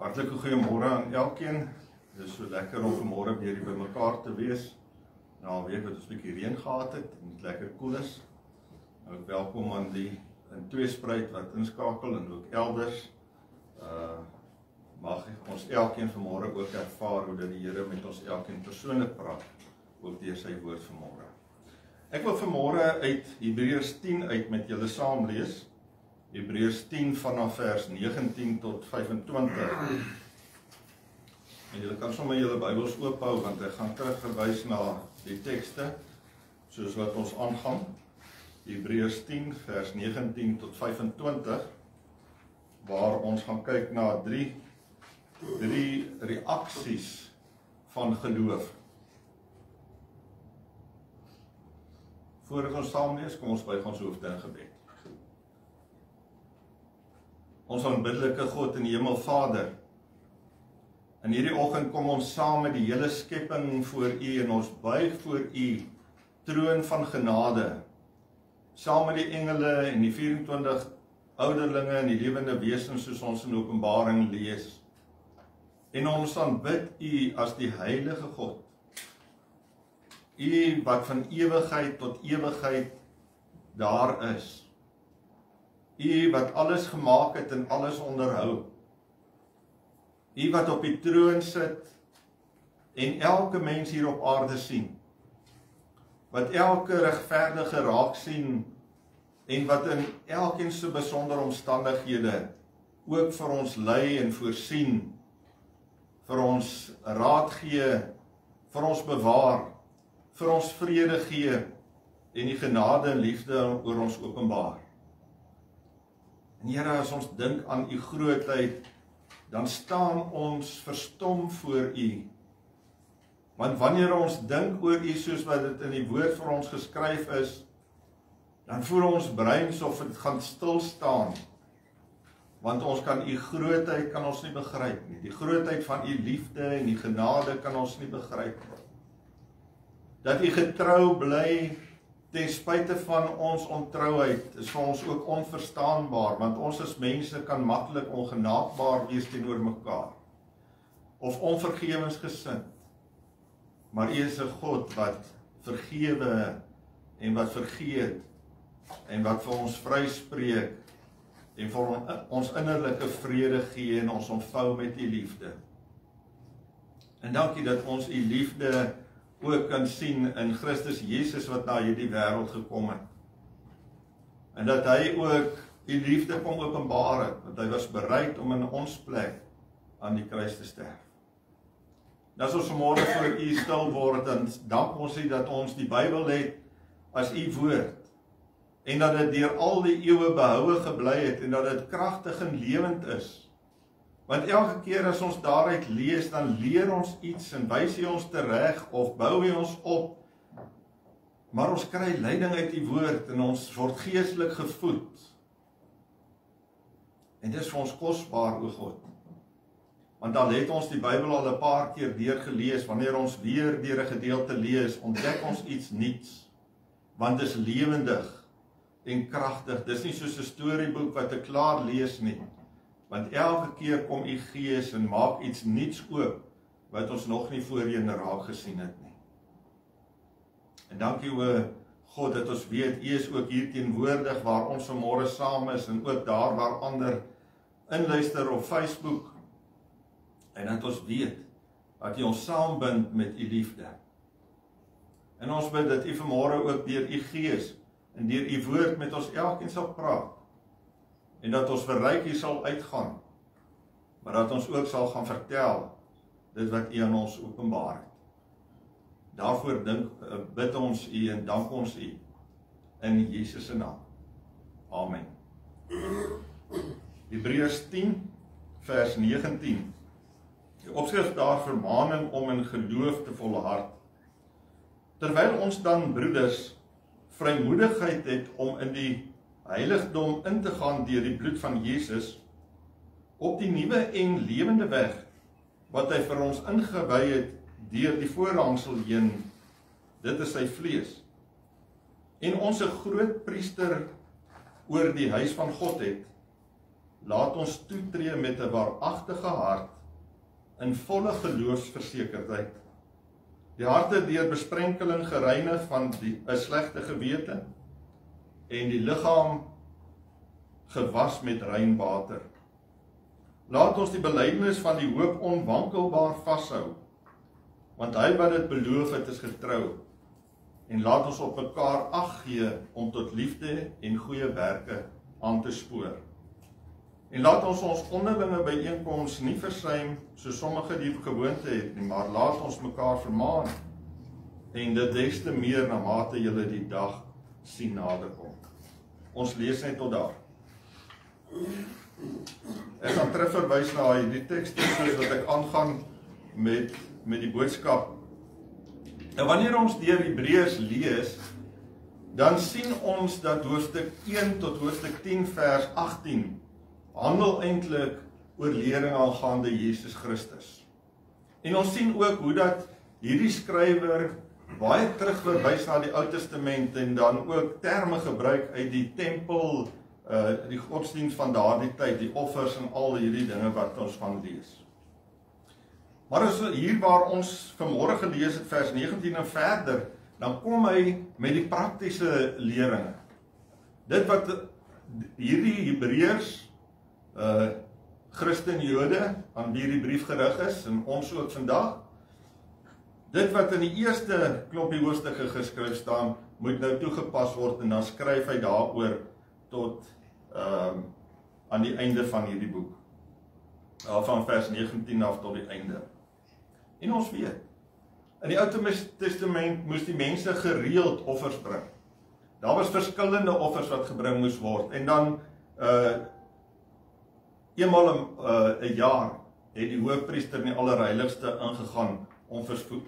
Hartlike goeiemôre aan elkeen. Dit is so lekker om vanmôre weer hier by mekaar te wees. Na 'n week wat ons 'n bietjie reën gehad het en dit lekker koel is. Nou welkom aan die in tweespruit wat inskakel en ook elders. Mag ons elkeen vanmôre ook ervaar hoe dat die Here met ons elkeen persoonlik praat, ook deur sy woord vanmôre. Ek wil vanmôre uit Hebreërs 10 uit met julle saam lees. Hebreërs 10 vanaf vers 19 tot 25. En julle kan sommer julle Bybels oophou want ek gaan terugverwys na die tekste soos wat ons aangaan. Hebreërs 10 vers 19 tot 25 waar ons gaan kyk na drie reaksies van geloof. Voordat ons saam lees, kom ons buig ons hoofde in gebed. Ons aanbiddelike God in die hemel Vader, in hierdie oggend kom ons saam met die hele skepping voor U en ons buig voor U troon van genade, saam met die engele en die 24 ouderlinge en die lewende wesens soos ons in Openbaring lees. En ons aanbid U as die heilige God, U wat van ewigheid tot ewigheid daar is. U wat alles gemaak het en alles onderhou. U wat op die troon sit en elke mens hier op aarde sien. Wat elke regverdige raak sien en wat in elkeen se besondere omstandighede ook vir ons lei en voorsien, vir ons raad gee, vir ons bewaar, vir ons vrede gee en die genade en liefde oor ons openbaar. En Here, as ons dink aan U grootheid, dan staan ons verstom voor U. Want wanneer ons dink oor U soos wat dit in die woord vir ons geskryf is, dan voel ons brein of dit gaan stil staan. Want ons kan U grootheid kan ons nie begryp nie. Die grootheid van U liefde en die genade kan ons nie begryp nie. Dat U getrou bly ten spyte van ons ontrouheid is vir ons ook onverstaanbaar, want ons as mense kan maklik ongenaakbaar wees teenoor mekaar of onvergewensgesind. Maar U is 'n God wat vergewe en wat vergeet en wat vir ons vryspreek en vir ons innerlike vrede gee en ons omvou met U liefde. En dankie dat ons U liefde ook kan sien in Christus Jesus wat na hierdie wêreld gekom het. En dat hy ook die liefde kom openbaar het, want hy was bereid om in ons plek aan die kruis te sterf. En as ons vanmôre voor U stil word, dan dank ons U dat ons die Bybel het as U woord, en dat dit deur al die eeue behoue gebly het, en dat dit kragtig en lewend is. Want elke keer as ons daaruit lees, dan leer ons iets en wys hy ons tereg of bou hy ons op. Maar ons kry leiding uit die woord en ons word geestelik gevoed. En dis vir ons kosbaar, o God. Want al het ons die Bybel al 'n paar keer deurgelees, wanneer ons weer deur 'n gedeelte lees, ontdek ons iets nuuts. Want dit is lewendig en kragtig. Dis nie soos 'n storieboek wat ek klaar lees nie. Want elke keer kom U Gees en maak iets nuuts oop, wat ons nog nie voorheen raak gesien het nie. En dankie o God, dat ons weet, U is ook hier teenwoordig waar ons vanmôre saam is, en ook daar waar ander inluister op Facebook, en dat ons weet, dat U ons saambind met U liefde. En ons bid dat U vanmôre ook deur U Gees, en deur U woord met ons elkeen sal praat, en dat ons verryk hier sal uitgaan, maar dat ons ook sal gaan vertel, dit wat U aan ons openbaar het. Daarvoor bid ons U en dank ons U, in Jesus se naam. Amen. Hebreërs 10, vers 19. Die opskrif daar vermaning om in geloof te volhard. Terwyl ons dan, broeders, vrymoedigheid het om in die heiligdom in te gaan deur die bloed van Jesus, op die nuwe en lewende weg, wat hy vir ons ingewy het deur die voorhangsel heen, dit is sy vlees. En ons 'n groot priester oor die huis van God het, laat ons toetree met 'n waaragtige hart in volle geloofsversekerdheid. Die harte deur besprenkeling gereinig van 'n slegte gewete en die liggaam gewas met rein water. Laat ons die belydenis van die hoop onwankelbaar vashou, want hy wat dit beloof het is getrou, en laat ons op mekaar ag gee om tot liefde en goeie werke aan te spoor. En laat ons ons onderlinge byeenkoms nie versuim, soos sommige die gewoonte het nie, maar laat ons mekaar vermaan, en dit des te meer na mate julle die dag sien naderkom. Ons lees net tot daar. Ek gaan terugverwys na hierdie tekste soos wat ek aangaan met die boodskap. En wanneer ons deur Hebreërs lees, dan sien ons dat hoofstuk 1 tot hoofstuk 10 vers 18 handel eintlik oor lering aangaande Jesus Christus. En ons sien ook hoe dat hierdie skrywer baie terugverwys na die Ou Testament en dan ook terme gebruik uit die tempel, die godsdienst van daardie tyd, die offers en al hierdie dinge wat ons van lees. Maar as hier waar ons vanmôre gelees het, vers 19 en verder, dan kom hy met die praktiese leringe. Dit wat hierdie Hebreërs, Christen Jode, aan wie die brief gerig is, en ons ook vandag, dit wat in die eerste klompie hoofstukke geskryf staan, moet nou toegepas word, en dan skryf hy daaroor tot aan die einde van hierdie boek. Van vers 19 af tot die einde. En ons weet, in die Ou Testament moes die mense gereeld offers bring. Daar was verskillende offers wat gebring moes word, en dan eenmaal 'n jaar het die hoofpriester in die allerheiligste ingegaan om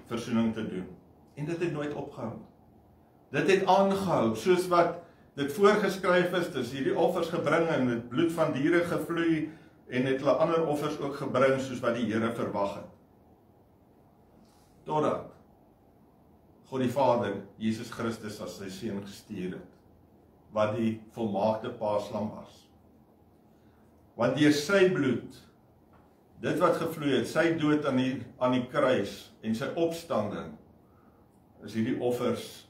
versoening te doen. En dit het nooit opgehou. Dit het aangehou, soos wat dit voorgeskryf is, dis hierdie offers gebring en het bloed van diere gevloei, en het hulle ander offers ook gebring, soos wat die Here verwag het. Totdat God die Vader, Jesus Christus as sy seun gestuur het, wat die volmaakte paaslam was. Want deur sy bloed, dit wat gevloei het, sy dood aan die kruis en sy opstanding, is hierdie offers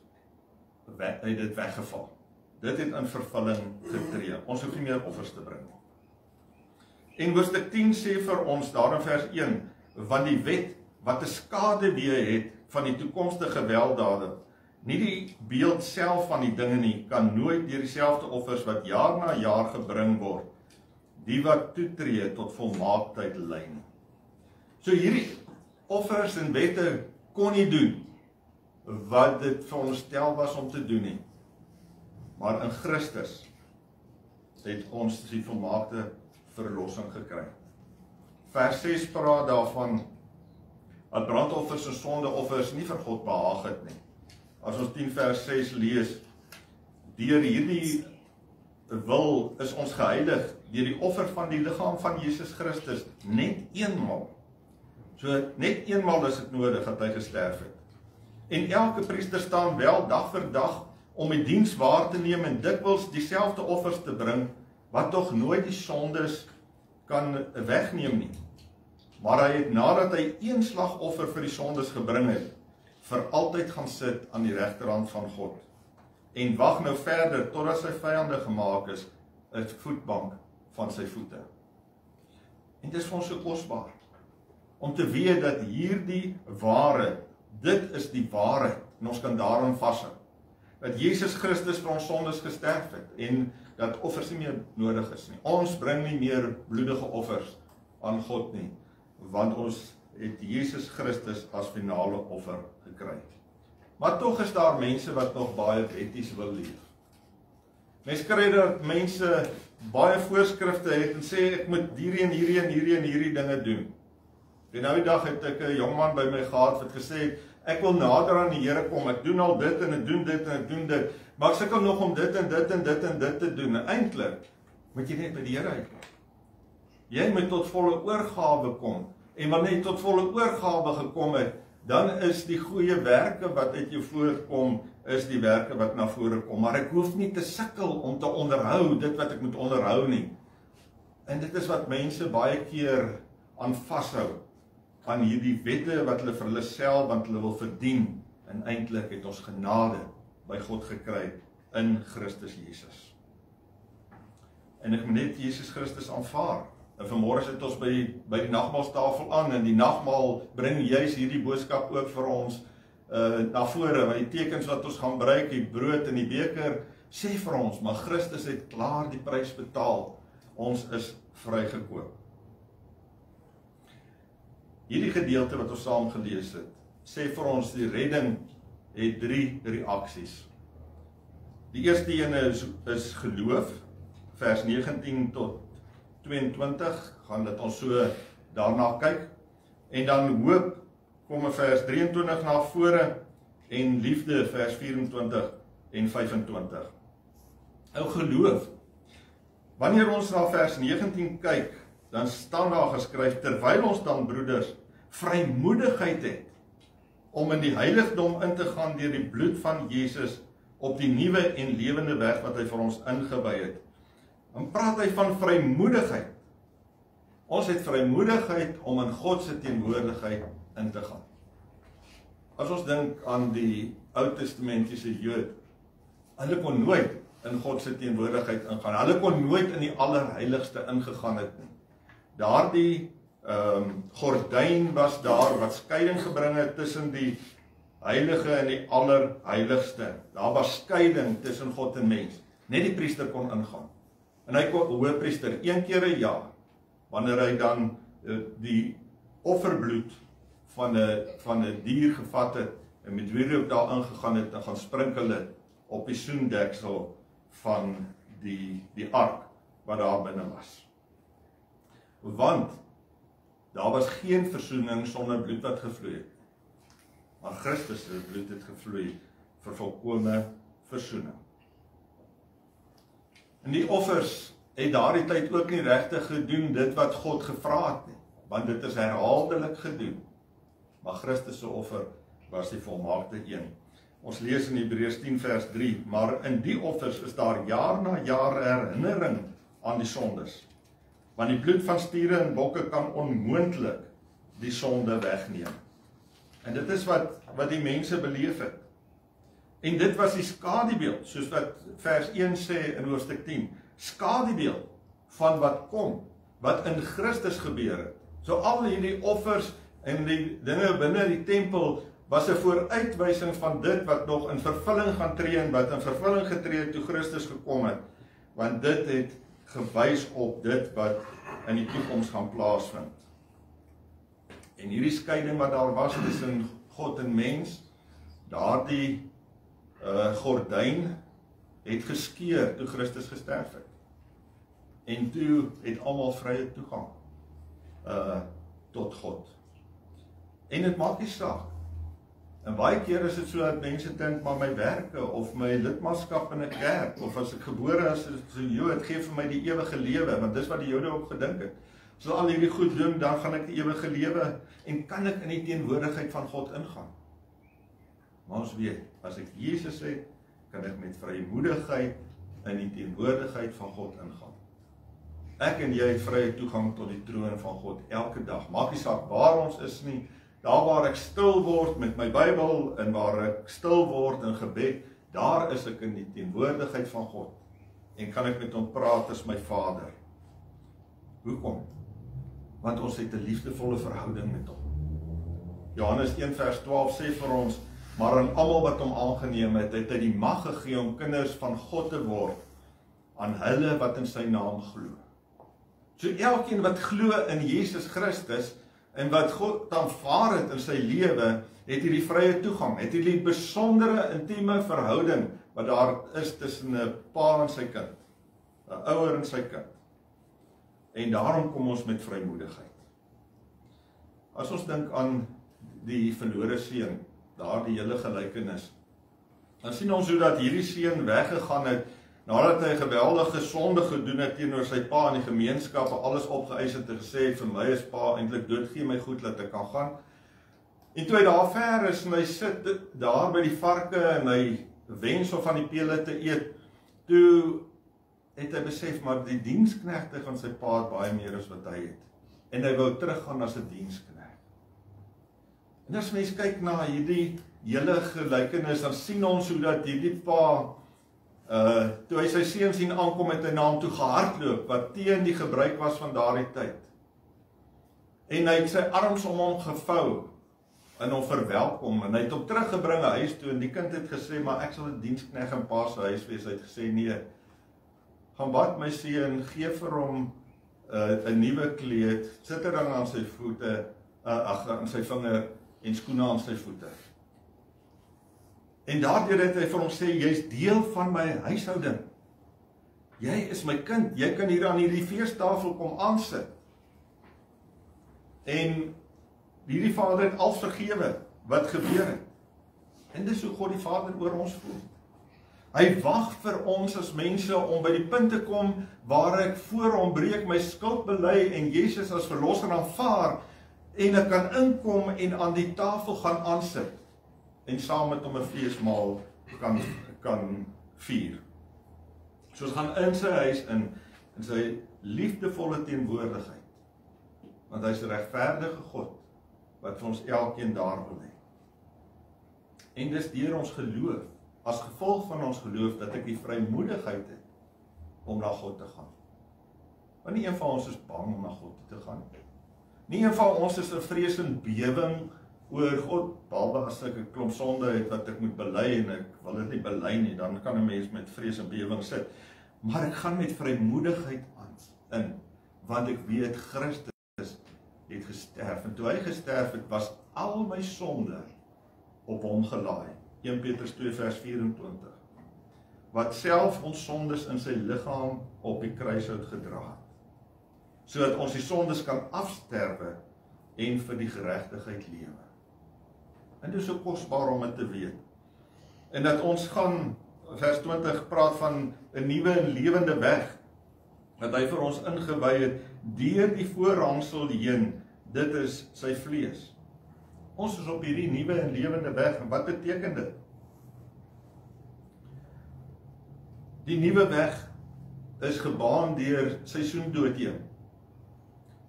uit dit weggeval. Dit het in vervulling getree. Ons hoef nie meer offers te bring. En hoofstuk 10 sê vir ons daar in vers 1, want die wet wat 'n skaduwee het van die toekomstige welddade, nie die beeld self van die dinge nie, kan nooit deur dieselfde offers wat jaar na jaar gebring word, die wat toetree tot volmaaktheid lei. So hierdie offers en wette kon nie doen wat dit veronderstel was om te doen nie. Maar in Christus het ons die volmaakte verlossing gekry. Vers 6 praat daarvan dat brandoffers en sondeoffers nie vir God behaag het nie. As ons 10 vers 6 lees, deur hierdie wil is ons geheilig deur die offer van die liggaam van Jesus Christus net eenmaal. So net eenmaal is dit nodig dat hy gesterf het. En elke priester staan wel dag vir dag om die diens waar te neem en dikwels dieselfde offers te bring, wat tog nooit die sondes kan wegneem nie. Maar hy het nadat hy een slagoffer vir die sondes gebring het, vir altyd gaan sit aan die regterhand van God. En wag nou verder totdat sy vyande gemaak is, 'n voetbank van sy voete. En dit is vir ons so kosbaar om te weet dat hierdie ware, dit is die waarheid, en ons kan daaraan vashou. Dat Jesus Christus vir ons sondes gesterf het, en dat offers nie meer nodig is nie. Ons bring nie meer bloedige offers aan God nie, want ons het Jesus Christus as finale offer gekry. Maar tog is daar mense wat nog baie wetties wil leef. Mens kry dat mense baie voorskrifte het en sê ek moet hierdie en hierdie en hierdie en hierdie dinge doen. En nou die dag het ek 'n jongman by my gehad wat gesê het, ek wil nader aan die Here kom, ek doen al dit en ek doen dit en ek doen dit, maar ek sukkel nog om dit en dit en dit en dit te doen. En eintlik moet jy net by die Here uitkom. Jy moet tot volle oorgawe kom. En wanneer jy tot volle oorgawe gekom het, dan is die goeie werke wat uit jou voortkom, is die werke wat na vore kom. Maar ek hoef nie te sukkel om te onderhou dit wat ek moet onderhou nie. En dit is wat mense baie keer aan vashou, aan hierdie wette wat hulle vir hulle self, want hulle wil verdien, en eintlik het ons genade by God gekry in Christus Jesus. En ek moet net Jesus Christus aanvaar. En vanmôre sit ons by die nagmaalstafel aan, en die nagmaal bring juis hierdie boodskap ook vir ons na vore, want die tekens wat ons gaan gebruik, die brood en die beker, sê vir ons, maar Christus het klaar die prys betaal, ons is vrygekoop. Hierdie gedeelte wat ons saam gelees het, sê vir ons die redding het 3 reaksies. Die eerste ene is geloof, vers 19 tot 22, gaan dit ons so daarna kyk, en dan hoop, kom vers 23 na vore, en liefde, vers 24 en 25. Nou geloof, wanneer ons na vers 19 kyk, dan staan daar geskryf, terwyl ons dan broeders, vrymoedigheid het, om in die heiligdom in te gaan deur die bloed van Jesus, op die nuwe en lewende weg wat hy vir ons ingewy het. Dan praat hy van vrymoedigheid. Ons het vrymoedigheid om in God se teenwoordigheid in te gaan. As ons dink aan die Ou Testamentiese Jood, hulle kon nooit in God se teenwoordigheid ingaan. Hulle kon nooit in die allerheiligste ingegaan het nie. Daardie gordyn was daar wat skeiding gebring het tussen die heilige en die allerheiligste. Daar was skeiding tussen God en mens. Net die priester kon ingaan. En hy kon hoëpriester 1 keer 'n jaar, wanneer hy dan die offerbloed van 'n dier gevat het en met wierook daar ingegaan het en gaan sprinkel het op die soendeksel van die ark wat daar binne was. Want daar was geen versoening sonder bloed wat gevloei het. Maar Christus se bloed het gevloei vir volkome versoening. En die offers het daardie tyd ook nie regtig gedoen dit wat God gevra het nie, want dit is herhaaldelik gedoen. Maar Christus se offer was die volmaakte een. Ons lees in Hebreërs 10 vers 3, maar in die offers is daar jaar na jaar herinnering aan die sondes. Want die bloed van stiere en bokke kan onmoontlik die sonde wegneem. En dit is wat die mense beleef het. En dit was die skadubeeld, soos wat vers 1 sê in hoofstuk 10, skadubeeld van wat kom, wat in Christus gebeur het. So al hierdie offers en die dinge binne die tempel was 'n vooruitwysing van dit wat nog in vervulling gaan tree en wat in vervulling getree het toe Christus gekom het. Want dit het gewys op dit wat in die toekoms gaan plaasvind. En hierdie skeiding wat daar was tussen God en mens, daardie gordyn het geskeur toe Christus gesterf het. En toe het almal vrye toegang tot God. En dit maak nie saak. En baie keer is dit so dat mense dink, maar my werke of my lidmaatskap in 'n kerk of as ek gebore is as 'n Jood, gee vir my die ewige lewe, want dis wat die Jode ook gedink het. As al hierdie goed doen, dan gaan ek die ewige lewe en kan ek in die teenwoordigheid van God ingaan. Maar ons weet, as ek Jesus het, kan ek met vrymoedigheid in die teenwoordigheid van God ingaan. Ek en jy het vrye toegang tot die troon van God elke dag. Maak nie saak waar ons is nie, daar waar ek stil word met my Bybel en waar ek stil word in gebed, daar is ek in die teenwoordigheid van God en kan ek met hom praat as my Vader. Hoekom? Want ons het 'n liefdevolle verhouding met hom. Johannes 1 vers 12 sê vir ons, maar aan almal wat hom aangeneem het, het hy die mag gegee om kinders van God te word, aan hulle wat in sy naam glo. So elkeen wat glo in Jesus Christus, en wat God aanvaar het in sy lewe, het hierdie vrye toegang, het hierdie besondere intieme verhouding, wat daar is tussen 'n pa en sy kind, 'n ouer en sy kind. En daarom kom ons met vrymoedigheid. As ons dink aan die verlore seun, daar die hele gelykenis, dan sien ons hoe dat hierdie seun weggegaan het, nadat hy geweldige sonde gedoen het teenoor sy pa in die gemeenskap, alles opgeëis het en gesê, vir my is pa eintlik dood, gee my goed dat ek kan gaan. En toe hy daar ver is en hy sit daar by die varke en hy wens om van die pele te eet, toe het hy besef, maar die diensknegte van sy pa het baie meer as wat hy het. En hy wou teruggaan as 'n diensknegt. En as mens kyk na hierdie hele gelykenis, dan sien ons hoe dat hierdie pa, toe hy sy seun sien aankom, het hy na hom toe gehardloop, wat teen die gebruik was van daardie tyd. En hy het sy arms om hom gevou, en hom verwelkom, en hy het hom teruggebring huis toe, en die kind het gesê, maar ek sal 'n diensknegt in pa se huis wees. Hy het gesê, nee, gaan bad my seun, gee vir hom 'n nuwe kleed, sit 'n ring aan sy voete, aan sy vinger, en skoene aan sy voete. En daardeur het hy vir hom sê, jy is deel van my huishouding. Jy is my kind, jy kan hier aan hierdie feestafel kom aansit. En hierdie Vader het al vergewe wat gebeur het. En dis hoe God die Vader oor ons voel. Hy wag vir ons as mense om by die punt te kom waar ek voor hom breek, my skuld bely en Jesus as verlosser aanvaar, en ek kan inkom en aan die tafel gaan aansit en saam met hom 'n feesmaal kan vier. So ons gaan in sy huis in sy liefdevolle teenwoordigheid, want hy is 'n regverdige God wat vir ons elkeen daar wil hê. En dis deur ons geloof, as gevolg van ons geloof, dat ek die vrymoedigheid het om na God te gaan. Want nie een van ons is bang om na God te gaan. Nie een van ons is 'n vrees en bewing oor God, behalwe as ek 'n klomp sonde het wat ek moet bely en ek wil dit nie bely nie, dan kan 'n mens met vrees en bewing sit. Maar ek gaan met vrymoedigheid in, want ek weet Christus het gesterf. En toe hy gesterf het, was al my sonde op hom gelaai. 1 Petrus 2 vers 24. Wat self ons sondes in sy liggaam op die kruis uitgedra het, sodat ons die sondes kan afsterwe en vir die geregtigheid lewe. En dit is so kosbaar om dit te weet. En dat ons gaan, vers 20 praat van 'n nuwe en lewende weg, wat hy vir ons ingewy het, deur die voorhangsel heen, dit is sy vlees. Ons is op hierdie nuwe en lewende weg, en wat beteken dit? Die nuwe weg is gebaan deur sy soen doodheen.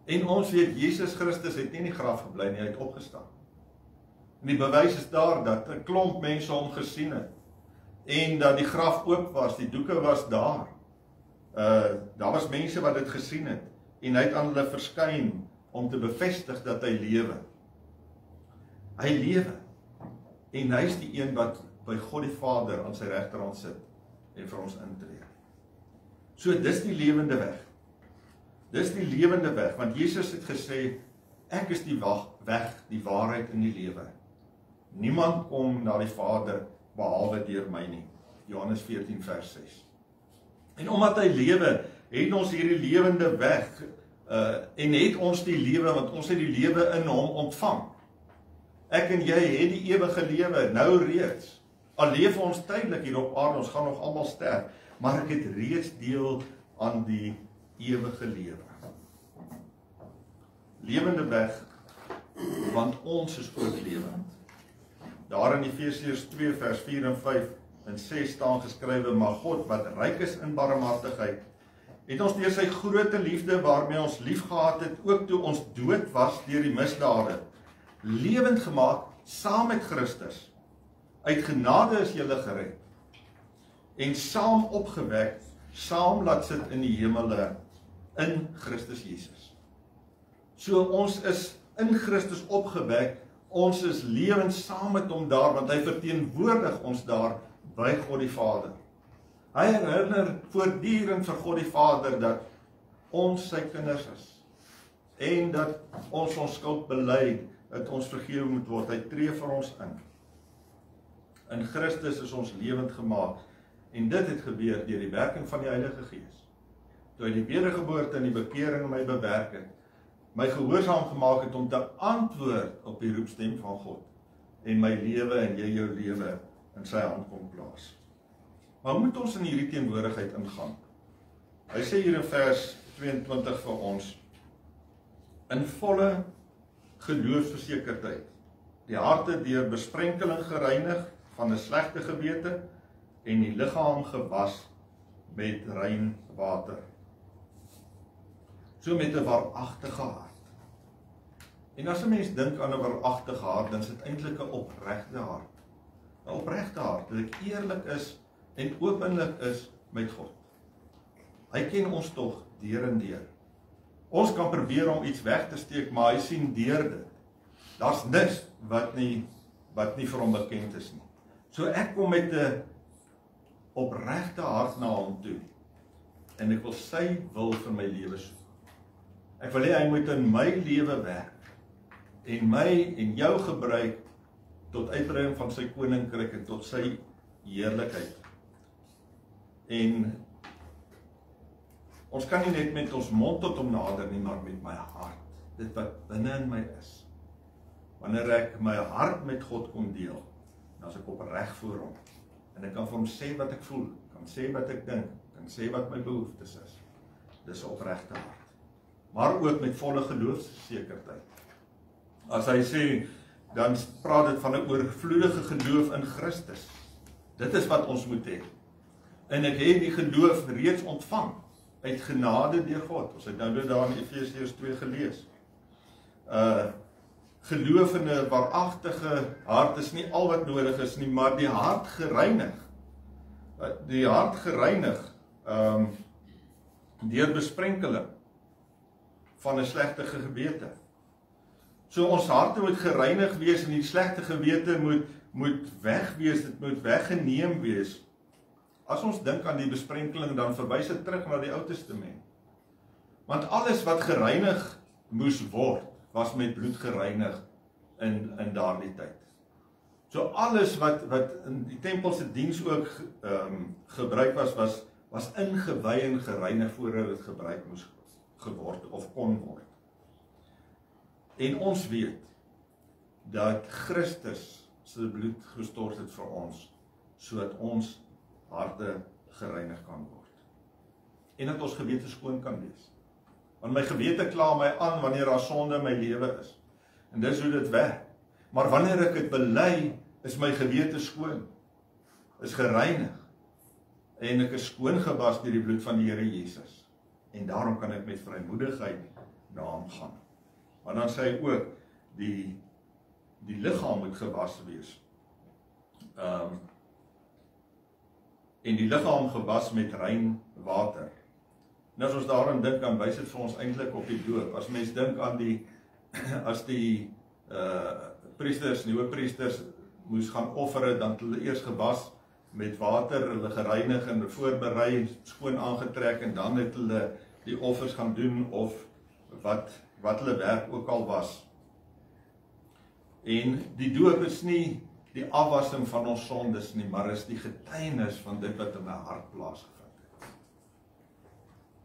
En ons weet, Jesus Christus het nie in die graf gebly nie, hy het opgestaan. En die bewys is daar, dat 'n klomp mense hom gesien het, en dat die graf oop was, die doeke was daar. Daar was mense wat dit gesien het, en hy het aan hulle verskyn, om te bevestig dat hy lewe. Hy lewe, en hy is die een wat by God die Vader aan sy regterhand sit, en vir ons intree. So dis die lewende weg. Dis die lewende weg, want Jesus het gesê, ek is die weg, die waarheid en die lewe. Niemand kom na die Vader behalwe deur my nie. Johannes 14 vers 6. En omdat hy lewe, het ons hierdie lewende weg, en het ons die lewe, want ons het die lewe in hom ontvang. Ek en jy het die ewige lewe, nou reeds. Al leef ons tydelik hier op aarde, ons gaan nog almal sterf, maar ek het reeds deel aan die ewige lewe. Lewende weg, want ons is ook lewend. Daar in Efesiërs 2 vers 4 en 5 en 6 staan geskrywe, maar God wat ryk is in barmhartigheid, het ons deur sy groote liefde waarmee ons liefgehad het, ook toe ons dood was deur die misdade, lewend gemaak saam met Christus. Uit genade is julle gered, en saam opgewek, saam laat sit in die hemele, in Christus Jesus. So ons is in Christus opgewek, ons is lewend saam met hom daar, want hy verteenwoordig ons daar by God die Vader. Hy herinner voortdurend vir God die Vader dat ons sy kinders is, en dat ons skuld bely, dat ons vergewe moet word. Hy tree vir ons in. In Christus is ons lewend gemaak, en dit het gebeur deur die werking van die Heilige Gees. Toe hy die wedergeboorte en die bekering in my bewerk het, my gehoorsaam gemaak het om te antwoord op die roepstem van God, en my lewe en jy jou lewe in sy hand kom plaas. Maar moet ons in hierdie teenwoordigheid ingaan? Hy sê hier in vers 22 vir ons, in volle geloofsversekerdheid, die harte deur besprenkeling gereinig van 'n slegte gewete en die liggaam gewas met rein water. So met 'n waaragtige hart. En as 'n mens dink aan 'n waaragtige hart, dan is dit eintlik 'n opregte hart. 'n Opregte hart, dat ek eerlik is en openlik is met God. Hy ken ons tog deur en deur. Ons kan probeer om iets weg te steek, maar hy sien deur dit. Daar's niks wat nie vir hom bekend is nie. So ek kom met 'n opregte hart na hom toe. En ek wil sy wil vir my lewe soek. Ek wil hê hy moet in my lewe werk. En my en jou gebruik tot uitbreiding van sy koninkryk en tot sy heerlikheid. En ons kan nie net met ons mond tot hom nader nie, maar met my hart. Dit wat binne in my is. Wanneer ek my hart met God kon deel, dan is ek opreg voor hom. En ek kan vir hom sê wat ek voel, kan sê wat ek dink, kan sê wat my behoeftes is. Dis 'n opregte hart. Maar ook met volle geloofssekerheid. As hy sê, dan praat dit van 'n oorvloedige geloof in Christus. Dit is wat ons moet hê. En ek het die geloof reeds ontvang, uit genade deur God. Ons het nou daar in Efesiërs 2 gelees. Geloof in 'n waaragtige hart is nie al wat nodig is nie, maar die hart gereinig. Die hart gereinig deur besprenkeling van 'n slegte gewete. So ons harte moet gereinig wees en die slegte gewete moet weg wees, dit moet weggeneem wees. As ons dink aan die besprenkeling, dan verwys dit terug na die Ou Testament. Want alles wat gereinig moes word, was met bloed gereinig in daardie tyd. So alles wat in die tempelse diens ook gebruik was ingewy en gereinig voordat dit gebruik moes geword of kon word. En ons weet dat Christus se bloed gestort het vir ons, sodat ons harte gereinig kan word. En dat ons gewete skoon kan wees. Want my gewete kla my aan wanneer daar sonde in my lewe is. En dis hoe dit werk. Maar wanneer ek dit bely, is my gewete skoon. Is gereinig. En ek is skoon gewas deur die bloed van die Here Jesus. En daarom kan ek met vrymoedigheid na hom gaan. Maar dan sê hy ook, die liggaam moet gewas wees. En die liggaam gewas met rein water. En as ons daaraan dink, dan wys dit vir ons eintlik op die doop. As mens dink aan as die priesters, nuwe priesters moes gaan offer het, dan het hulle eers gewas met water, hulle gereinig en voorberei, skoon aangetrek en dan het hulle die offers gaan doen of wat hulle werk ook al was. En die doop is nie die afwassing van ons sondes nie, maar is die getuienis van dit wat in my hart plaasgevind het.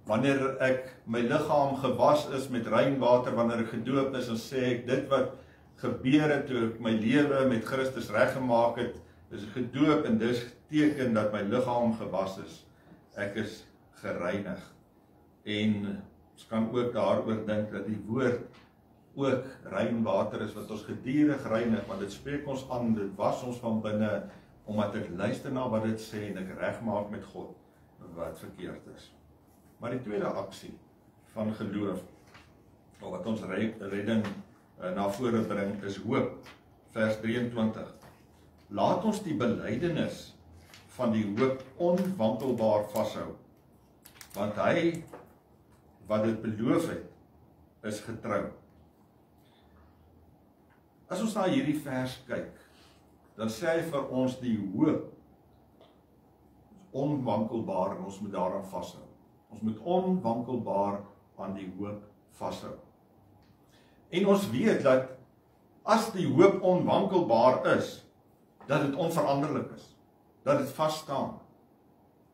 Wanneer ek my liggaam gewas is met rein water, wanneer ek gedoop is, dan sê ek dit wat gebeur het toe ek my lewe met Christus reggemaak het, is gedoop en dis teken dat my liggaam gewas is. Ek is gereinig. En ons kan ook daaroor dink dat die woord ook rein water is wat ons gedurig reinig, want dit spreek ons aan, dit was ons van binne, omdat ek luister na wat dit sê en ek regmaak met God wat verkeerd is. Maar die tweede aksie van geloof, wat ons redding na vore bring, is hoop. Vers 23. Laat ons die belydenis van die hoop onwankelbaar vashou, want hy wat dit beloof het, is getrou. As ons na hierdie vers kyk, dan sê hy vir ons die hoop onwankelbaar en ons moet daaraan vashou. Ons moet onwankelbaar aan die hoop vashou. En ons weet dat as die hoop onwankelbaar is, dat dit onveranderlik is, dat dit vasstaan.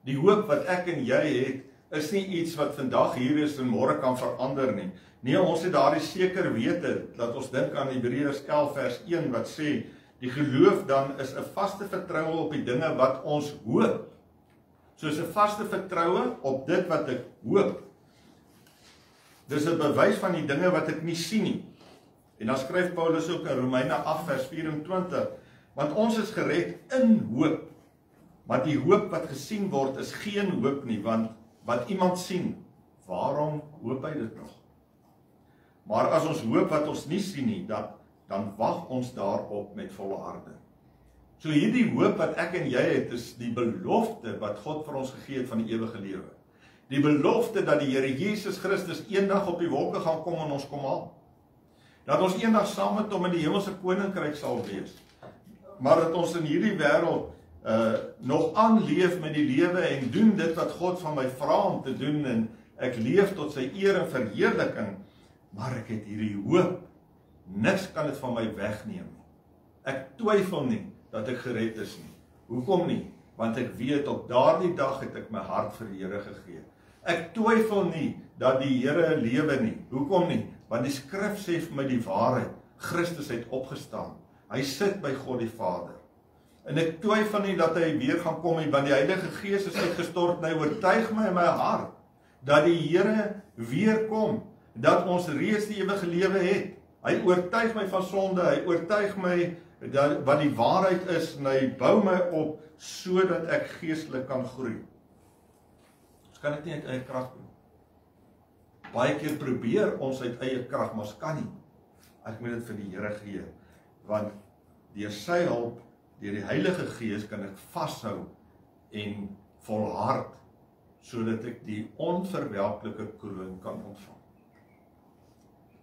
Die hoop wat ek en jy het, is nie iets wat vandag hier is en môre kan verander nie. Nee, ons het daardie seker wete, dat ons dink aan Hebreërs 11 vers 1 wat sê, die geloof dan is 'n vaste vertroue op die dinge wat ons hoop. Soos 'n vaste vertroue op dit wat ek hoop. Dis 'n bewys van die dinge wat ek nie sien nie. En dan skryf Paulus ook in Romeine 8 vers 24, want ons is gered in hoop Maar die hoop wat gesien word is geen hoop nie, want wat iemand sien, waarom hoop hy dit nog? Maar as ons hoop wat ons nie sien nie, dan wag ons daarop met volharding. So hierdie hoop wat ek en jy het, is die belofte wat God vir ons gegee het van die ewige lewe. Die belofte dat die Here Jesus Christus eendag op die wolke gaan kom en ons kom haal. Dat ons eendag saam met hom in die hemelse koninkryk sal wees. Maar dat ons in hierdie wêreld nog aanleef met die lewe en doen dit wat God van my vra om te doen, en ek leef tot sy eer en verheerliking, maar ek het hierdie hoop. Niks kan dit van my wegneem. Ek twyfel nie dat ek gered is nie. Hoekom nie? Want ek weet op daardie dag het ek my hart vir die Here gegee. Ek twyfel nie dat die Here lewe nie. Hoekom nie? Want die skrif sê vir my die waarheid. Christus het opgestaan. Hy sit by God die Vader. En ek twyfel nie dat hy weer gaan kom nie, want die Heilige Gees is uitgestort en hy oortuig my in my hart dat die Here weer kom, dat ons reeds die ewige lewe het. Hy oortuig my van sonde, hy oortuig my wat die waarheid is, en hy bou my op sodat ek geestelik kan groei. Ons kan dit nie uit eie krag doen. Baie keer probeer ons uit eie krag, maar ons kan nie. Ek moet dit vir die Here gee, want deur sy hulp, deur die Heilige Gees kan ek vashou en volhard, sodat ek die onverwelklike kroon kan ontvang.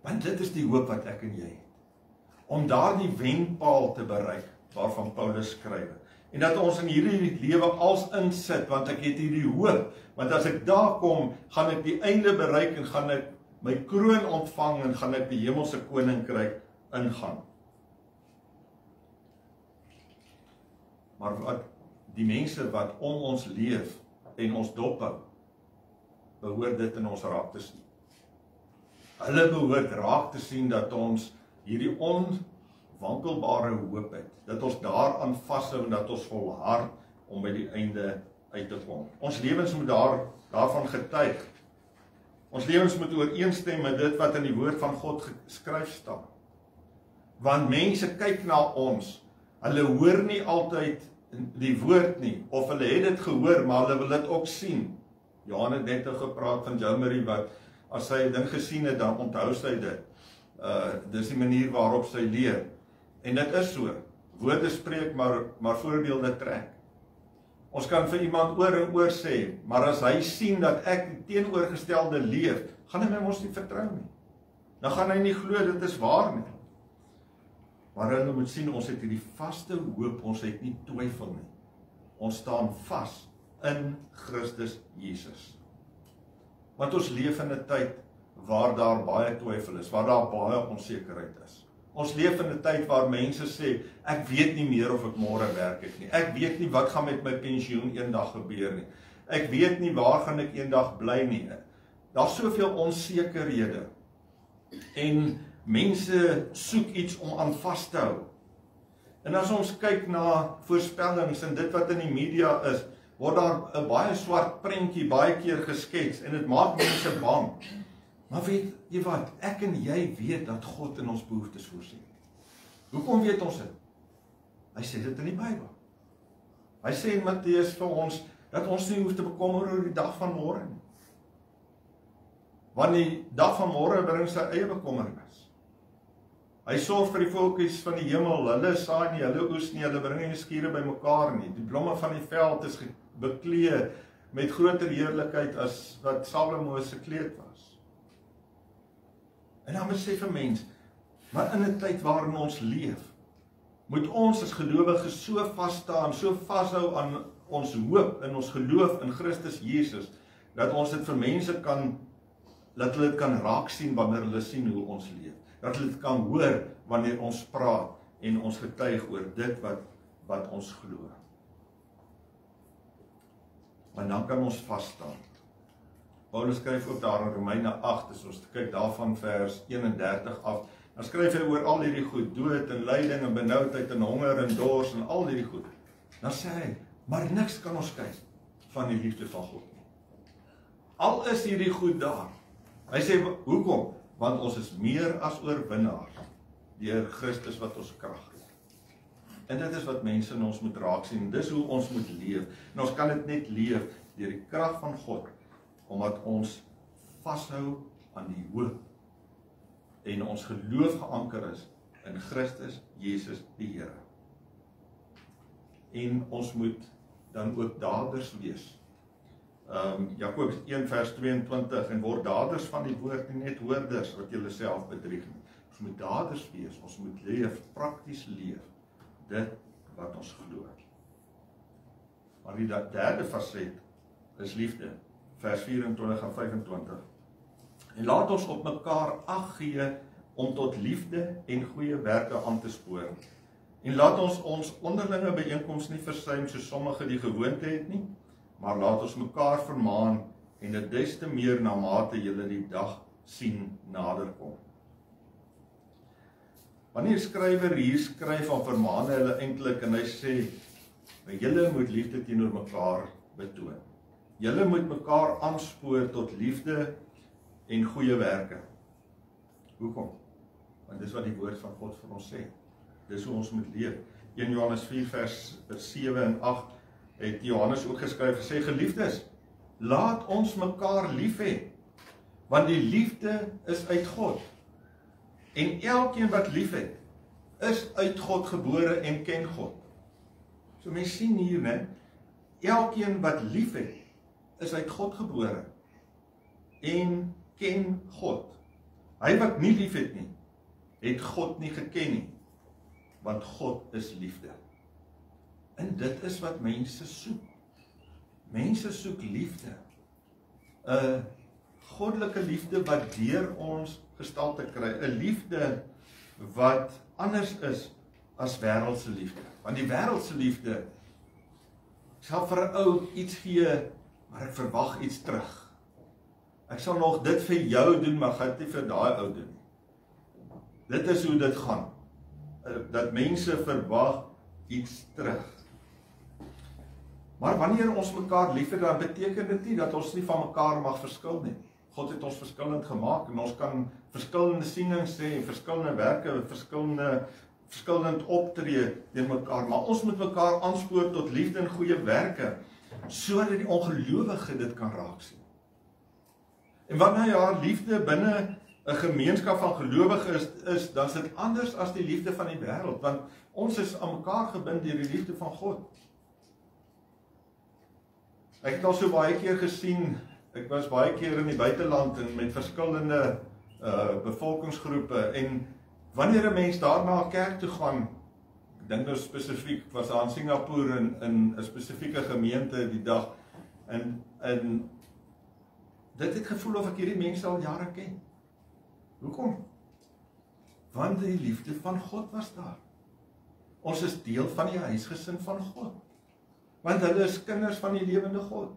Want dit is die hoop wat ek en jy het. Om daardie wenpaal te bereik, waarvan Paulus skryf. En dat ons in hierdie lewe als insit, want ek het hierdie hoop. Want as ek daar kom, gaan ek die einde bereik en gaan ek my kroon ontvang en gaan ek die hemelse koninkryk ingaan. Maar wat die mense wat om ons leef en ons dophou, behoort dit in ons raak te sien. Hulle behoort raak te sien dat ons hierdie onwankelbare hoop het, dat ons daaraan vashou en dat ons volhard om by die einde uit te kom. Ons lewens moet daarvan getuig. Ons lewens moet ooreenstem met dit wat in die woord van God geskryf staan. Want mense kyk na ons, hulle hoor nie altyd die woord nie, of hulle het dit gehoor, maar hulle wil dit ook sien. Johan het net gepraat van Jomari, wat as sy 'n ding gesien het, dan onthou sy dit. Dis die manier waarop sy leer. En dit is so. Woorde spreek, maar voorbeelde trek. Ons kan vir iemand oor en oor sê, maar as hy sien dat ek die teenoorgestelde leef, gaan hy my mos nie vertrou nie. Dan gaan hy nie glo dit is waar nie. Maar hulle moet sien, ons het hierdie vaste hoop, ons het nie twyfel nie. Ons staan vas in Christus Jesus. Want ons leef in 'n tyd waar daar baie twyfel is, waar daar baie onsekerheid is. Ons leef in 'n tyd waar mense sê, ek weet nie meer of ek môre werk het nie. Ek weet nie wat gaan met my pensioen eendag gebeur nie. Ek weet nie waar gaan ek eendag bly nie. Daar's soveel onsekerhede. En mense soek iets om aan vas te hou. En as ons kyk na voorspellings en dit wat in die media is, word daar 'n baie swart prentjie baie keer geskets en dit maak mense bang. Maar weet jy wat, ek en jy weet dat God in ons behoeftes voorsien. Hoekom weet ons dit? Hy sê dit in die Bybel. Hy sê in Matteus vir ons, dat ons nie hoef te bekommer oor die dag van môre nie. Want die dag van môre bring sy eie bekommernis. Hy sorg vir die voeltjies van die hemel, hulle saai nie, hulle oes nie, hulle bring nie skure bymekaar nie. Die blomme van die veld is beklee met groter heerlikheid as wat Salomo se kleed was. En dan besef 'n mens, maar in 'n tyd waarin ons leef, moet ons as gelowiges so vas staan, so vashou aan ons hoop en ons geloof in Christus Jesus, dat ons dit vir mense kan, dat hulle dit kan raak sien wanneer hulle sien hoe ons leef. Dat hulle dit kan hoor wanneer ons praat en ons getuig oor dit wat ons glo. Maar dan kan ons vas staan. Paulus skryf ook daar in Romeine 8, as ons kyk daarvan vers 31 af, dan skryf hy oor al hierdie goed, dood en lyding en benoudheid en honger en dors en al hierdie goed. Dan sê hy, maar niks kan ons skei van die liefde van God nie. Al is hierdie goed daar. Hy sê, hoekom? Want ons is meer as oorwinnaars deur Christus wat ons krag gee. En dit is wat mense in ons moet raak sien. Dis hoe ons moet leef. En ons kan dit net leef deur die krag van God, omdat ons vashou aan die hoop en ons geloof geanker is in Christus Jesus die Here. En ons moet dan ook daders wees. Jakobus 1 vers 22, en word daders van die woord, nie net hoorders wat julle self bedrieg nie. Ons moet daders wees, ons moet leef, prakties leef, dit wat ons glo. Maar die derde faset is liefde, vers 24 en 25. En laat ons op mekaar ag gee om tot liefde en goeie werke aan te spoor. En laat ons ons onderlinge byeenkoms nie versuim soos sommige die gewoonte het nie, maar laat ons mekaar vermaan en dit des te meer na mate julle die dag sien naderkom. Wanneer skrywer hier skryf van vermaan hulle eintlik en hy sê, julle moet liefde teenoor mekaar betoon. Julle moet mekaar aanspoor tot liefde en goeie werke. Hoekom? Want dis wat die woord van God vir ons sê. Dis hoe ons moet leef. 1 Johannes 4 vers 7 en 8 het Johannes ook geskryf en sê, geliefdes, laat ons mekaar lief hê, want die liefde is uit God. En elkeen wat lief het, is uit God gebore en ken God. So mens sien hier, né? Elkeen wat lief het, is uit God gebore en ken God. Hy wat nie lief het nie, het God nie geken nie, want God is liefde. En dit is wat mense soek. Mense soek liefde. 'n Goddelike liefde wat deur ons gestalte kry. 'n Liefde wat anders is as wêreldse liefde. Want die wêreldse liefde sal vir 'n ou iets gee, maar ek verwag iets terug. Ek sal nog dit vir jou doen, maar gaan dit nie vir daai ou doen. Dit is hoe dit gaan. Dat mense verwag iets terug. Maar wanneer ons mekaar liefhet, dan beteken dit nie dat ons nie van mekaar mag verskil nie. God het ons verskillend gemaak en ons kan verskillende sienings hê, verskillende werke, verskillend optree teen mekaar, maar ons moet mekaar aanspoor tot liefde en goeie werke, sodat die ongelowige dit kan raak sien. En wanneer haar liefde binne 'n gemeenskap van gelowiges is, dan is dit anders as die liefde van die wêreld, want ons is aan mekaar gebind deur die liefde van God. Ek het al so baie keer gesien, ek was baie keer in die buiteland en met verskillende bevolkingsgroepe, en wanneer 'n mens daar na 'n kerk toe gaan, ek dink nou spesifiek, was daar in Singapore in 'n spesifieke gemeente die dag, en dit het gevoel of ek hierdie mense al jare ken. Hoekom? Want die liefde van God was daar. Ons is deel van die huisgesin van God. Want hulle is kinders van die lewende God.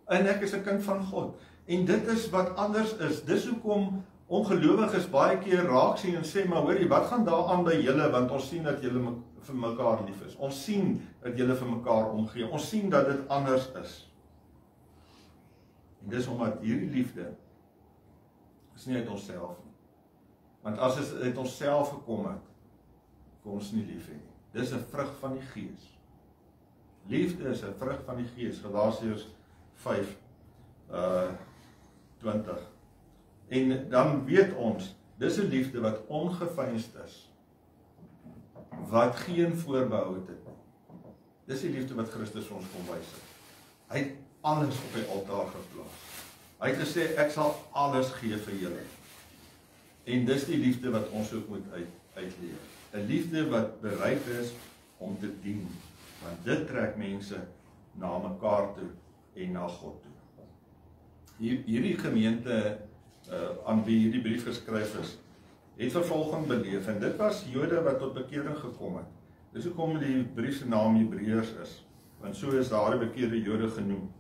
En ek is 'n kind van God. En dit is wat anders is. Dis hoekom ongelowiges baie keer raak sien en sê, maar hoorie, wat gaan daar aan by julle, want ons sien dat julle vir mekaar lief is. Ons sien dat julle vir mekaar omgee. Ons sien dat dit anders is. En dis omdat hierdie liefde is nie uit onsself nie. Want as dit uit onsself gekom het, kon ons nie lief hê nie. Dis 'n vrug van die Gees. Liefde is 'n vrug van die Gees. Galasiërs 5:20. En dan weet ons, dis 'n liefde wat ongeveinsd is, wat geen voorbehoud het nie. Dis die liefde wat Christus vir ons kom wys het. Hy het alles op die altaar geplaas. Hy het gesê, ek sal alles gee vir julle. En dis die liefde wat ons ook moet uitleef. 'n Liefde wat bereid is om te dien. Want dit trek mense na mekaar toe en na God toe. Hierdie gemeente aan wie hierdie brief geskryf is, het vervolging beleef, en dit was Jode wat tot bekering gekom het. Dis hoekom die brief se naam Hebreërs is, want so is daar die bekeerde Jode genoem.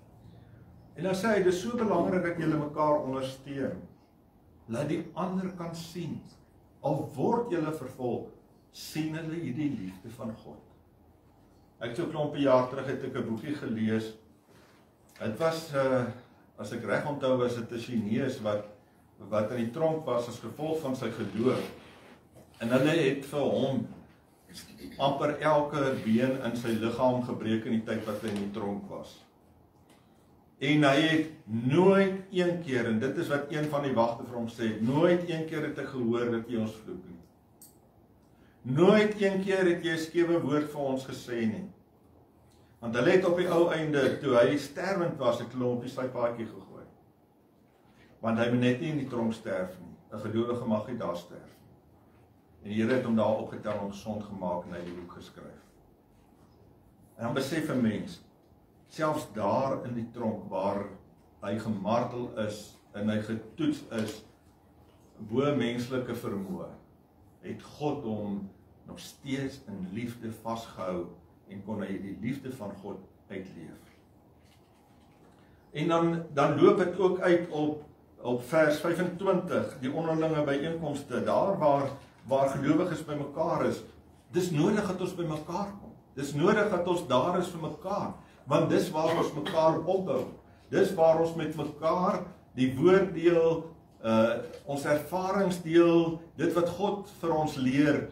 En dan sê hy, dit is so belangrik dat julle mekaar ondersteun. Laat die ander kan sien, al word julle vervolg, sien hulle hierdie liefde van God. Ek so 'n klompie jaar terug het ek 'n boekie gelees. Dit was, as ek reg onthou, was dit 'n Chinees wat in die tronk was as gevolg van sy geloof. En hulle het vir hom amper elke been in sy liggaam gebreek in die tyd wat hy in die tronk was. En hy het nooit een keer, en dit is wat een van die wagte vir hom sê, nooit een keer het hy gehoor dat jy ons vloek nie. Nooit een keer het jy 'n skewe woord vir ons gesê nie. Want hulle het op die ou einde, toe hy sterwend was, het hulle hom op die sypaadjie gegooi. Want hy moet net nie in die tronk sterf nie. 'n gelowige mag nie daar sterf nie. En die Here het hom daar opgetel en gesond gemaak en hy die boek geskryf. En dan besef 'n mens, selfs daar in die tronk waar hy gemartel is en hy getoets is bo menslike vermoë, het God hom nog steeds in liefde vasgehou en kon hy die liefde van God uitleef. En dan loop dit ook uit op vers 25, die onderlinge byeenkomste, daar waar gelowiges by mekaar is. Dis nodig dat ons by mekaar kom. Dis nodig dat ons daar is vir mekaar, want dis waar ons mekaar opbou. Dis waar ons met mekaar die woord deel, ons ervarings deel, dit wat God vir ons leer,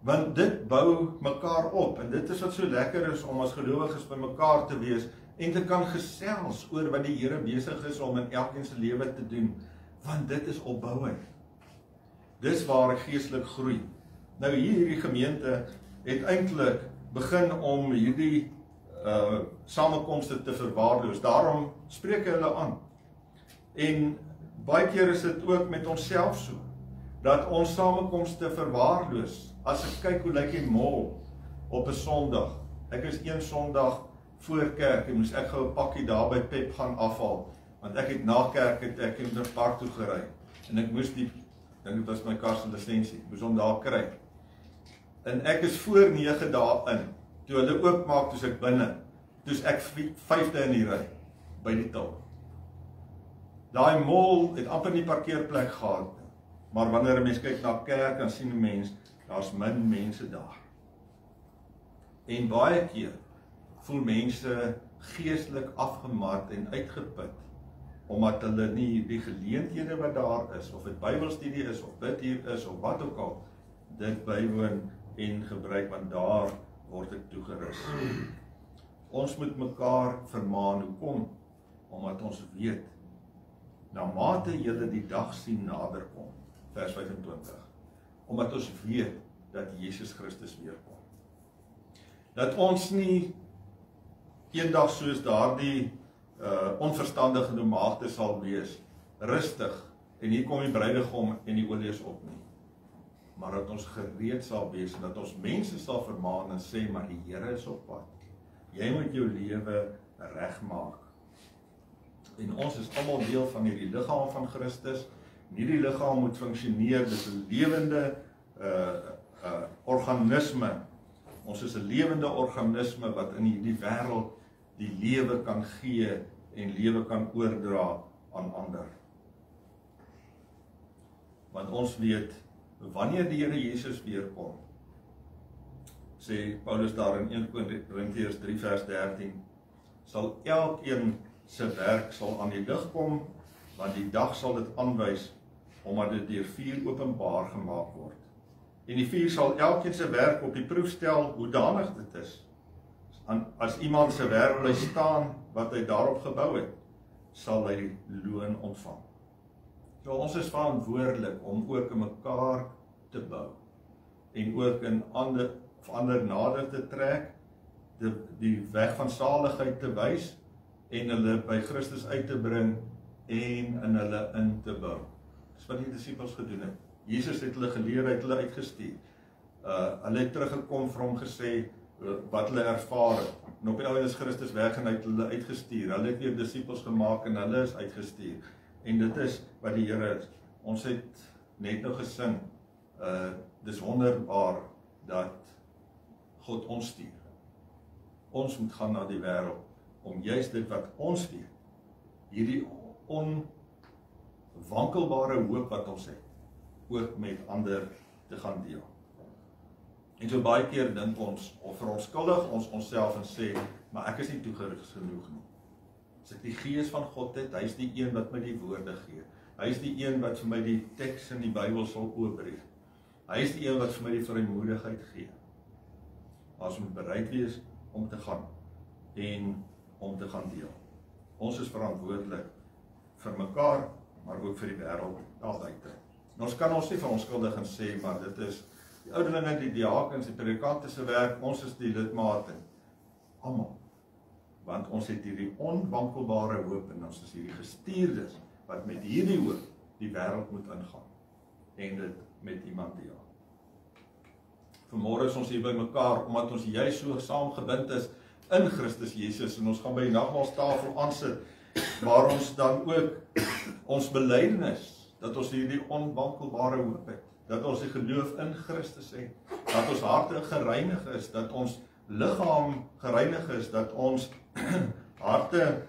want dit bou mekaar op, en dit is wat so lekker is om as gelowiges by mekaar te wees, en te kan gesels oor wat die Here besig is om in elkeen se lewe te doen, want dit is opbouing. Dis waar ek geestelik groei. Nou hierdie gemeente het eintlik begin om hierdie samekomste te verwaarloos, daarom spreek hulle aan. En baie keer is dit ook met onsself so, dat ons samekomste verwaarloos. As ek kyk hoe lyk die mall op 'n Sondag. Ek is een Sondag voor kerk en moes ek gou 'n pakkie daar by Pep gaan afhaal, want ek het na kerk het ek in die park toe gery en ek moes dink dit was my kar se lisensie, moes hom daar kry. En ek is voor 9 dae in. Toe hulle oopmaak, toe's ek binne. Toe's ek 5de in die ry by die til. Daai mall het amper nie parkeerplek gehad nie. Maar wanneer 'n mens kyk na kerk, dan sien 'n mens daar's min mense daar. En baie keer voel mense geestelik afgemart en uitgeput, omdat hulle nie die geleenthede wat daar is, of dit Bybelstudie is, of bid hier is, of wat ook al, dit bywoon en gebruik, want daar word dit toegerus. Ons moet mekaar vermaan, hoekom? Omdat ons weet, na mate julle die dag sien nader kom, vers 25, omdat ons weet dat Jesus Christus weer kom. Dat ons nie eendag soos daardie onverstandige nomaagde sal wees, rustig, en hier kom die bruidegom en die olie is op nie. Maar dat ons gereed sal wees, en dat ons mense sal vermaan en sê, maar die Here is op pad. Jy moet jou lewe regmaak. En ons is almal deel van hierdie liggaam van Christus. Hierdie liggaam moet funksioneer, dit is 'n lewende organisme. Ons is 'n lewende organisme wat in hierdie wêreld die lewe kan gee en lewe kan oordra aan ander. Want ons weet, wanneer die Here Jesus weer kom, sê Paulus daar in 1 Korintiërs 3 vers 13, sal elkeen se werk sal aan die lig kom, want die dag sal dit aanwys, omdat dit deur vuur openbaar gemaak word. En die vuur sal elkeen se werk op die proef stel, hoe danig dit is. As iemand se werk bly staan, wat hy daarop gebou het, sal hy loon ontvang. So ons is verantwoordelik om ook in mekaar te bou, en ook in ander nader te trek, die weg van saligheid te wys, en hulle by Christus uit te bring, en in hulle in te bou. Dis wat die disippels gedoen het. Jesus het hulle geleer, het hulle uitgestuur. Hulle het teruggekom vir hom gesê, wat hulle ervaar het. En op die ouend is Christus weg en hy het hulle uitgestuur. Hulle het weer disippels gemaak en hulle is uitgestuur. En dit is wat die Here is. Ons het net nou gesing, dis wonderbaar dat God ons stuur. Ons moet gaan na die wêreld, om juist dit wat ons weet, hierdie onwankelbare hoop wat ons het, ook met ander te gaan deel. En so baie keer dink ons, of verontskuldig ons onsself en sê, maar ek is nie toegerus genoeg nie. As ek die Gees van God het, hy is die een wat my die woorde gee. Hy is die een wat vir my die teks in die Bybel sal oopbreek. Hy is die een wat vir my die vrymoedigheid gee. maar ons moet bereid wees om te gaan en om te gaan deel. Ons is verantwoordelik vir mekaar, maar ook vir die wêreld daar buite. Ons kan ons nie vir onskuldiges sê, maar dit is die ouderlinge, die diakens, die predikante se werk, ons is die lidmate, almal. Want ons het hierdie onwankelbare hoop en ons is hierdie gestuurdes wat met hierdie hoop die wêreld moet ingaan en dit met iemand deel. Vanmôre is ons hier by mekaar omdat ons juis so saamgebind is in Christus Jesus en ons gaan by die nagmaalstafel aansit waar ons dan ook ons belydenis dat ons hierdie onwankelbare hoop het, dat ons die geloof in Christus het, dat ons harte gereinig is, dat ons liggaam gereinig is, dat ons harte,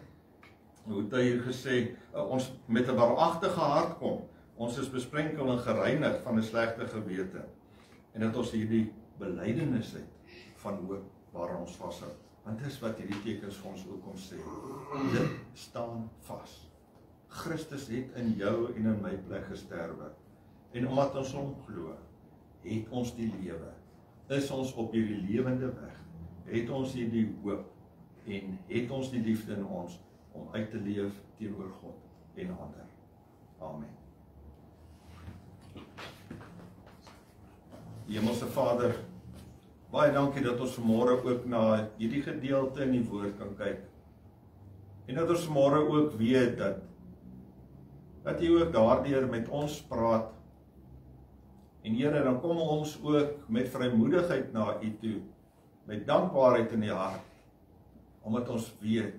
hoe het hy hier gesê, ons met 'n waaragtige hart kom, ons is besprenkel en gereinig van 'n slegte gewete, en dat ons hierdie belydenis het van hoop waaraan ons vashou. Want dis wat hierdie tekens vir ons ook kom sê. Dit staan vas. Christus het in jou en in my plek gesterwe. En omdat ons hom glo, het ons die lewe. Is ons op hierdie lewende weg. Het ons hierdie hoop en het ons die liefde in ons om uit te leef teenoor God en ander. Amen. Hemelse Vader, baie dankie dat ons vanmôre ook na hierdie gedeelte in die woord kan kyk. En dat ons vanmôre ook weet dat U ook daardeur met ons praat. En Here, dan kom ons ook met vrymoedigheid na U toe, met dankbaarheid in die hart, omdat ons weet,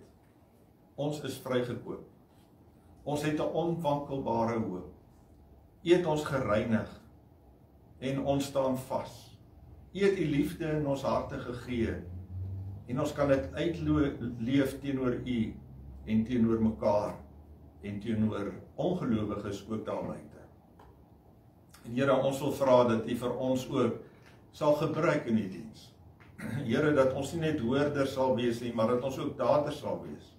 ons is vrygekoop. Ons het 'n onwankelbare hoop. U het ons gereinig en ons staan vas. U het U liefde in ons harte gegee en ons kan dit uitleef teenoor U en teenoor mekaar en teenoor ongelowiges ook daar buite. En Here, ons wil vra dat U vir ons ook sal gebruik in die diens. Here, dat ons nie net hoorders sal wees nie, maar dat ons ook daders sal wees.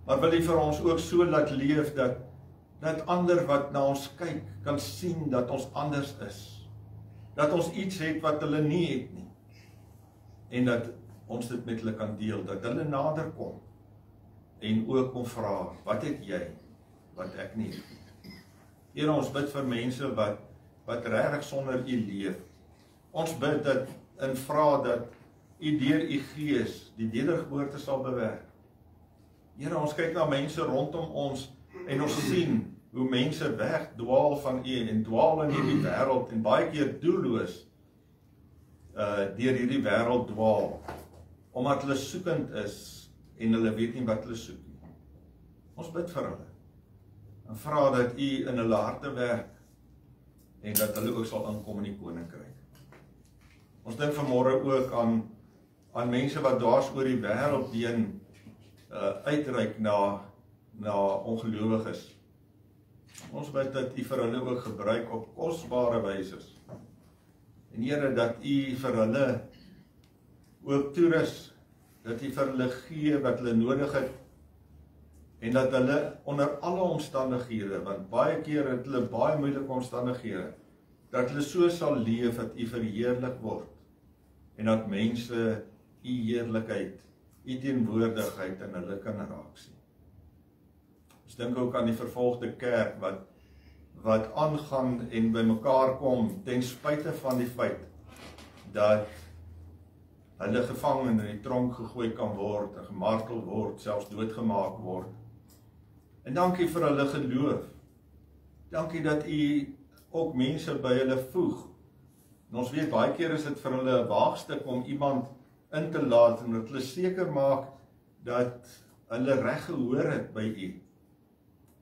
Maar wil U vir ons ook so laat leef dat ander wat na ons kyk kan sien dat ons anders is. Dat ons iets het wat hulle nie het nie. En dat ons dit met hulle kan deel, dat hulle nader kom en ook kom vra, wat het jy wat ek nie het nie. Here, ons bid vir mense wat regtig sonder U leef. Ons bid dat en vra dat U deur U Gees die wedergeboorte sal bewerk. Here, ons kyk na mense rondom ons en ons sien hoe mense wegdwaal van U en dwaal in hierdie wêreld en baie keer doelloos deur hierdie wêreld dwaal, omdat hulle soekend is en hulle weet nie wat hulle soek nie. Ons bid vir hulle en vra dat U in hulle harte werk en dat hulle ook sal inkom in die koninkryk. Ons dink vanmôre ook aan mense wat dwars oor die wêreld heen uitreik na ongelowiges. Ons bid dat U vir hulle ook gebruik op kosbare wyse. En Here, dat U vir hulle ook toerus, dat U vir hulle gee wat hulle nodig het, en dat hulle onder alle omstandighede, want baie keer het hulle baie moeilike omstandighede, dat hulle so sal leef dat U verheerlik word, en dat mense U heerlikheid, U teenwoordigheid in hulle kan raak sien. Ons dink ook aan die vervolgde kerk wat aangaan en by mekaar kom ten spyte van die feit dat hulle gevang en in die tronk gegooi kan word, en gemartel word, selfs doodgemaak word. En dankie vir hulle geloof. Dankie dat U ook mense by hulle voeg. En ons weet baie keer is dit vir hulle 'n waagstuk om iemand in te laat en dat hulle seker maak dat hulle reg gehoor het by U.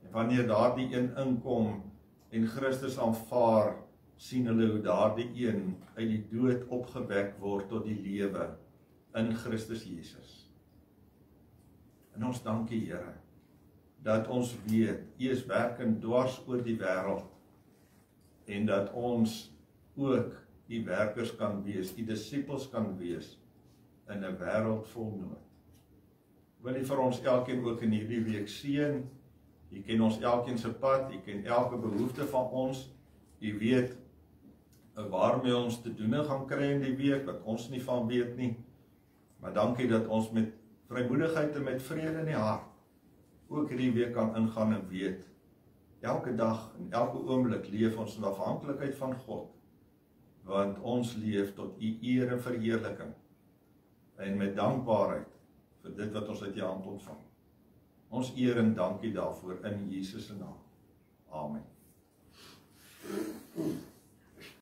En wanneer daardie een inkom en Christus aanvaar, sien hulle hoe daardie een uit die dood opgewek word tot die lewe in Christus Jesus. En ons dankie Here, dat ons weet, U is werkend dwars oor die wêreld, en dat ons ook U werkers kan wees, U disippels kan wees, in 'n wêreld vol nood. Wil U vir ons elkeen ook in hierdie week seën. U ken ons elkeen se pad, U ken elke behoefte van ons. U weet waarmee ons te doen gaan kry in die week, wat ons nie van weet nie. Maar dankie dat ons met vrymoedigheid en met vrede in die hart ook hierdie week kan ingaan en weet, elke dag en elke oomblik leef ons in afhanklikheid van God, want ons leef tot U eer en verheerliking, en met dankbaarheid vir dit wat ons uit U hand ontvang. Ons eer en dankie daarvoor in Jesus se naam. Amen.